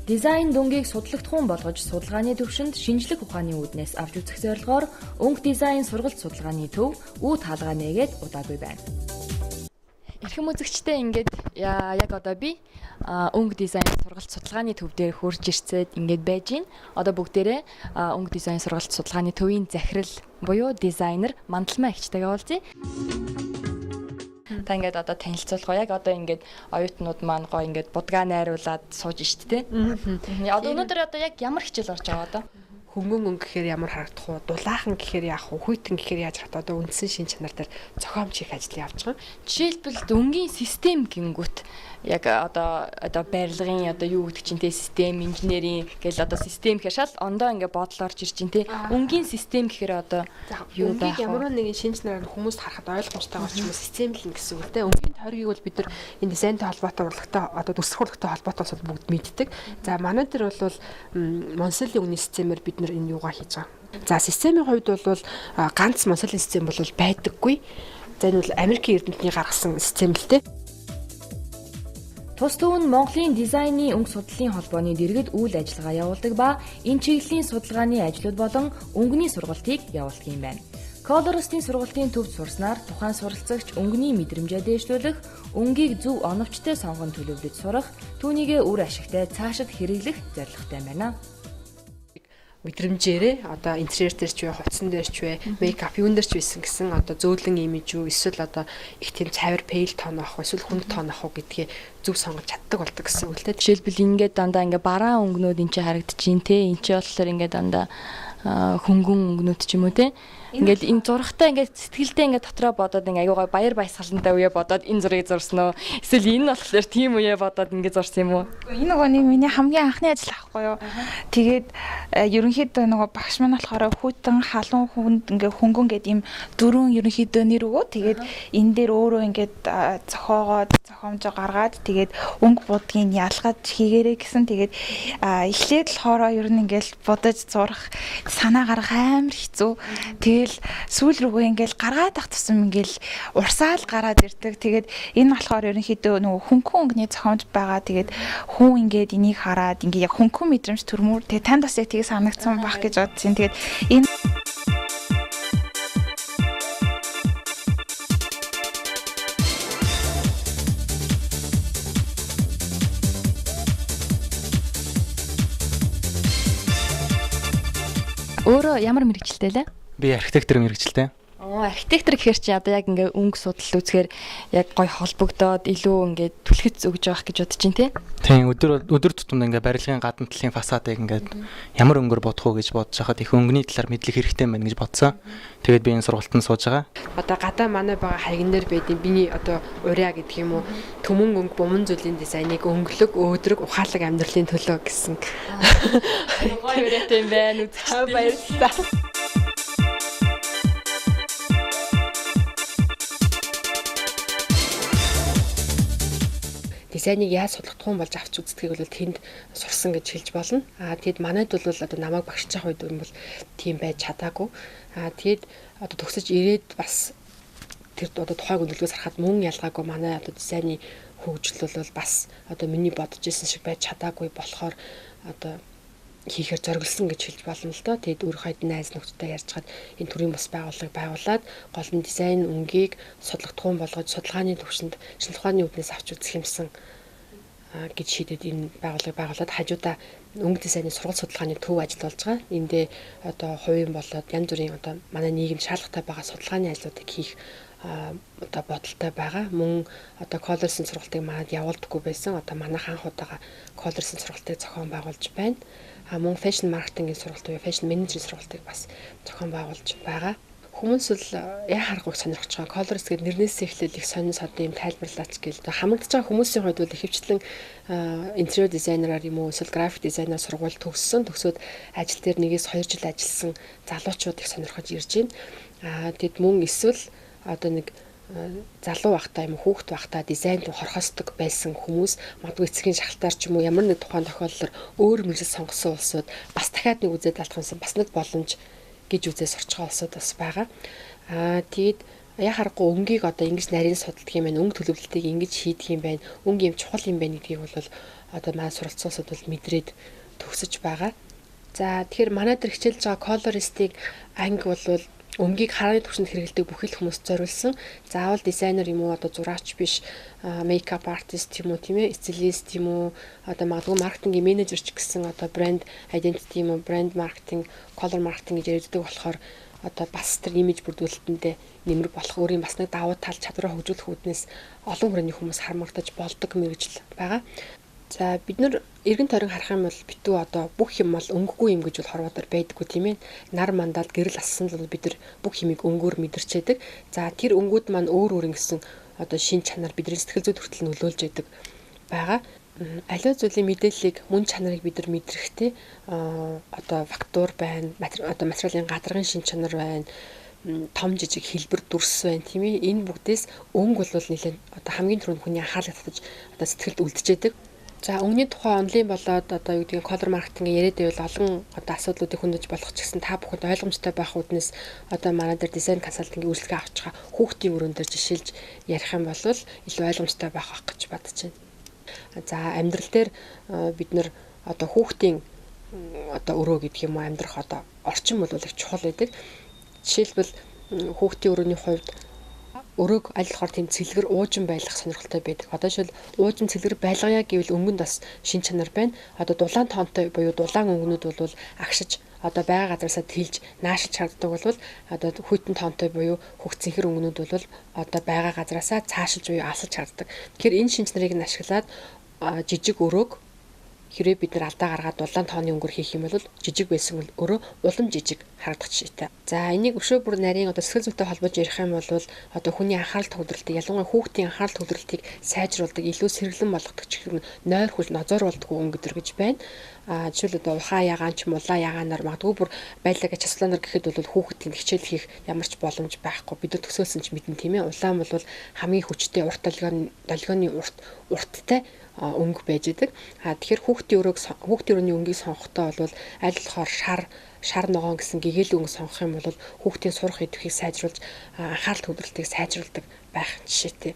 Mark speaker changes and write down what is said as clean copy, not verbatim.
Speaker 1: Дизайн дүнгийг судлагдахуун болгож судалгааны төвшөнд шинжлэх ухааны үүднээс авч үзэх зорилгоор өнгө дизайн сургалт судалгааны төв үе таалгаа нээгээд удаагүй байна. Эрхэм үзэгчтэй ингээд яг одоо би өнгө дизайн сургалт судалгааны төв дээр хурж ирцээд ингээд байж гин. Одоо бүгдээрээ өнгө дизайн сургалт судалгааны төвийн захирал буюу дизайнер Мандалмаа ихчтэйгээ уулзъя. Та ингээд одоо танилцуулах уу? Яг одоо ингээд оюутнууд маань гоо ингээд будгаа найруулад сууж штт те. Одоо өнөөдөр одоо яг ямар хичээл орж байгаа одоо?
Speaker 2: Хөнгөн өнгө гэхээр ямар харагдах вэ? Дулаахан гэхээр яах вэ? Хүйтэн гэхээр яаж харагдах вэ? Одоо үндсэн шин чанар дээр зохиомж хийх ажил явж байгаа.
Speaker 1: Жишээлбэл өнгийн систем гингүүт яг одоо барилгын одоо юу гэдэг чинь те систем инженерийн гэл одоо систем гэхээр шал ондоо ингээ бодол орж ирж чинь те өнгийн систем гэхээр одоо
Speaker 2: юу даа ямар нэгэн шин чанараар хүмүүс харахад ойлгомжтой болж юм системлэн гэсэн үг те. Өнгийн тойргийг бол бид нар энэ дизайнтай холбоотой урлагтай одоо төсөх урлагтай холбоотой бол бүгд мэддэг. За манай дээр бол Монсолийн үнийн системээр бид нар энэ юугаа хийж байгаа. За системийн хувьд бол ганц Монсолийн систем бол байдаггүй. За энэ бол Америкийн эрдэмтний гаргасан систем л те.
Speaker 1: Тус төв нь Монголын дизайны өнгө судлалын холбооны дэргэд үйл ажиллагаа явуулдаг ба энэ чиглэлийн судалгааны ажлууд болон өнгөний сургалтыг явуулдаг юм байна. Colorist-ийн сургалтын төвд сурснаар тухайн суралцагч өнгөний мэдрэмжээ дээшлүүлэх, өнгийг зөв оновчтой сонгон төлөвлөж сурах, түүнийгээ үр ашигтай цаашид хэрэглэх зорилготой байна.
Speaker 2: Мэдрэмжээрээ одоо интерьер дээр ч вэ, хувцсан дээр ч вэ, мейкап юун дээр ч байсан гэсэн одоо зөөлөн имиж юу эсвэл одоо их тийм цавир пейл тоон авах эсвэл хүнд тоон авах гэдгийг зөв сонгож чаддаг болдог гэсэн үг л дээ.
Speaker 1: Жишээлбэл ингээд дандаа ингээ бараа өнгнүүд энэ ч харагдчихин те энэ ч болохоор ингээ дандаа хөнгөн өнгнүүд ч юм уу те. Ингээл энэ зурагтай ингээд сэтгэлдээ ингээд дотроо бодоод ингээ аюугаа баяр баясгалантай үе бодоод энэ зургийг зурсан уу? Эсвэл энэ болохоор тийм үе бодоод ингээ зурсан юм уу?
Speaker 3: Энэ нөгөө нэг миний хамгийн анхны ажил ахгүй юу? Тэгээд ерөнхийдөө нөгөө багш маань болохоор хүйтэн халуун хүнд ингээ хөнгөн гэдэг ийм дөрвөн ерөнхийдөө нэр өгөө. Тэгээд энэ дээр өөрөө ингээд зохиогоод зохиомжоо гаргаад тэгээд өнгө будгийн ялгаад хийгэрэй гэсэн. Тэгээд эхлээд болохоор ер нь ингээл будаж зурах санаа гаргах амар хэцүү. Тэгээд сүүл рүүгээ ингээл гаргаад ах тусам ингээл урсаал гараад ирдэг. Тэгээд энэ болохоор ерөнхийдөө нөгөө хөнгөн өнгөний зохиомж байгаа. Тэгээд хүн ингээд энийг хараад ингээ яг хөнгөн мэдрэмж төрмөр. Тэгээд танд бас яг тийг санагдсан байх гэж бодсон. Тэгээд энэ
Speaker 1: өөрөө ямар мэрэгчлээ лээ?
Speaker 4: Би архитектор мэрэгчлээ.
Speaker 1: Архитектор гэхэр чи одоо яг ингээ өнгө судал үзэхээр яг гой холбогдоод илүү ингээ түлхэц өгж явах гэж бодож чинь тий.
Speaker 4: Тийм өдөр тутамд ингээ барилгын гадна талын фасадыг ингээ ямар өнгөөр бодох уу гэж бодож хахад их өнгөний талаар мэдлэг хэрэгтэй байна гэж бодсон. Тэгээд би энэ сургалтанд сууж байгаа.
Speaker 2: Одоо гадаа манай байгаа хаягнаар байдیں۔ Биний одоо урья гэдэг юм уу төмөн өнгө буман зүйлийн дизайныг өнгөлөг, өөдрөг, ухаалаг амьдралын төлөө гэсэн.
Speaker 1: Гой урьяатай юм байна үзэгчтэй.
Speaker 2: Баярлалаа. Дизайныг яаж судлах хүн болж авч үздгийг бол тэнд сурсан гэж хэлж болно. Тэгэд манайд бол одоо намайг багшиж авах үед бол тийм байж чадаагүй. Тэгэд одоо төгсөж ирээд бас тэр одоо тухайг өндөрлгөөс харахад мөн ялгаагүй манай одоо дизайны хөгжил бол бас одоо миний бодож исэн шиг байж чадаагүй болохоор одоо хийхээр зориулсан гэж хэлж болно л доо. Тэгэд өөрийнхөө найз нөхдөдтэй ярьж хаад энэ төрлийн бас байгууллага байгуулад гол нь дизайн өнгийг судлагдхуун болгож судалгааны төвшөнд шинжлэх ухааны үүднээс авч үзэх юмсан гэж шийдээд энэ байгууллага байгуулад хажуудаа өнгө дизайны сургалт судалгааны төв ажиллаж байгаа. Эндээ одоо хувийн болоод янз бүрийн одоо манай нийгэм шаардлагатай байгаа судалгааны ажлуудыг хийх одоо бодолтой байгаа. Мөн одоо Colorist-ийн сургалтыг манад явуулдаггүй байсан. Одоо манайх анхудаага Colorist-ийн сургалтыг зохион байгуулж байна. Мөн fashion marketing-ийн сургалт буюу fashion management сургалтыг бас зохион байгуулж байгаа. Хүмүүс л яхааргүйг сонирхож байгаа. Colorist гэдэг нэрнээс эхлээл их сонин сод юм тайлбарлаач гээл. Хамагдж байгаа хүмүүсийн хувьд бол ихэвчлэн interior designer-аар юм уу эсвэл graphic designer сургууль төгссөн. Төгсөөд ажил дээр 1-2 жил ажилласан залуучууд их сонирхож ирж байна. Тэгэд мөн эсвэл одоо нэг залуу байхдаа юм хүүхэд байхдаа дизайнд хорхосдог байсан хүмүүс магадгүй эцгийн шалтгаан ч юм уу ямар нэг тухайн тохиолдолд өөр мэргэжил сонгосон улсууд бас дахиад нэг үзээд алдах юмсан бас нэг боломж гэж үзээ сурч байгаа улсууд бас байгаа. Тэгээд яхаарахгүй өнгийг одоо ингэж нарийн судалдаг юм байна, өнгө төлөвлөлтийг ингэж хийдэг юм байна, өнгө юм чухал юм байна гэдгийг бол одоо манай суралцаасууд бол мэдрээд төгсөж байгаа. За тэгэхээр манай дээр хичээлж байгаа колористыг анги бол өмгийг хараны түвшинд хэрэглэдэг бүх л хүмүүст зориулсан. Заавал дизайнер юм уу, одоо зураач биш, мейкап артист юм уу, тийм ээ, стилист юм уу, одоо магадгүй маркетингийн менежер ч гэсэн одоо брэнд identity юм уу, брэнд маркетинг, color marketing гэж ярьдаг болохоор одоо бас тэр имиж бүрдүүлэлтэндээ нэмэр болох өөрийн бас нэг давуу тал чадвараа хөгжүүлэх үүднээс олон хүрээний хүмүүс хармагдаж болдог мэргэжил байгаа. За бид нар эргэн тойрон харах юм бол битүү одоо бүх юм бол өнгөгүй юм гэж бол хорвоодор байдаггүй тийм ээ. Нар мандаад гэрэл ассан л бид нар бүх юмыг өнгөөр мэдэрчээдэг. За тэр өнгүүд маань өөр ингэсэн одоо шин чанар бидний сэтгэл зүйд хүртэл нөлөөлж яадаг байгаа. Аливаа зүйлийн мэдээллийг мөн чанарыг бид нар мэдрэхтэй одоо фактур байна, одоо материалын гадаргын шин чанар байна, том жижиг хэлбэр дүрс байна тийм ээ. Энэ бүгдээс өнгө бол нэлээд одоо хамгийн түрүүнд хүний анхаарлыг татаж одоо сэтгэлд үлдчихэд. За өнгөний тухай онлайн болоод одоо юу гэдгийг колор маркетинг яриад байвал олон одоо асуудлуудыг хөндөж болох ч гэсэн та бүхэнд ойлгомжтой байх үүднээс одоо манай дээр дизайн консалтингийн үйлчлэгээ авч байгаа хүүхдийн өрөөнд дээр жишээлж ярих юм бол илүү ойлгомжтой байх гэж бодож байна. За амьдрал дээр бид нэр одоо хүүхдийн одоо өрөө гэдэг юм уу амьдрах одоо орчин бол их чухал байдаг. Жишээлбэл хүүхдийн өрөөний хувьд өрөөг аль болохоор тийм цэлгэр уужин байлгах сонирхолтой байдаг. Одоо жишээл уужин цэлгэр байлгая гэвэл өнгөнд бас шин чанар байна. Одоо дулаан тоонтой буюу дулаан өнгөнүүд бол агшиж одоо байгаа газараасаа тэлж наашилж чаддаг бол одоо хүйтэн тоонтой буюу хөгцөнхөр өнгөнүүд бол одоо байгаа газараасаа цаашилж буюу асаж чаддаг. Тэгэхээр энэ шин чанарыг нь ашиглаад жижиг өрөөг хэрэг бид нар алдаа гаргаад дулаан тооны өнгөөр хийх юм бол жижиг байсан бол өрөө улам жижиг харагдах жишээтэй. За энийг өшөө бүр нарийн одоо сэтгэл зүйтэй холбож ярих юм бол одоо хүний анхаарал төвлөрөлтийг ялангуяа хүүхдийн анхаарал төвлөрөлтийг сайжруулдаг, илүү сэргэлэн болгодог ч гэх юм нойр хүл нозоор болдгоо өнгө гэдэг гэж байна. Жишээл одоо ухаа ягаан ч мулаа ягаанаар магадгүй бүр байлаг часлаанаар гэхэд бол хүүхдийн хичээл хийх ямар ч боломж байхгүй. Бид нар төсөөлсөн ч мэдэн тийм ээ. Улаан бол хамгийн хүчтэй урт долгионы урттай өнгө байж идэг. Тэгэхээр хүүхдийн өрөөний өнгийг сонгохдоо бол аль болохоор шар ногоон гэсэн гэгэл өнгө сонгох юм бол хүүхдийн сурах идэвхийг сайжруулж анхаарал төвлөрөлтийг сайжруулдаг байх жишээтэй.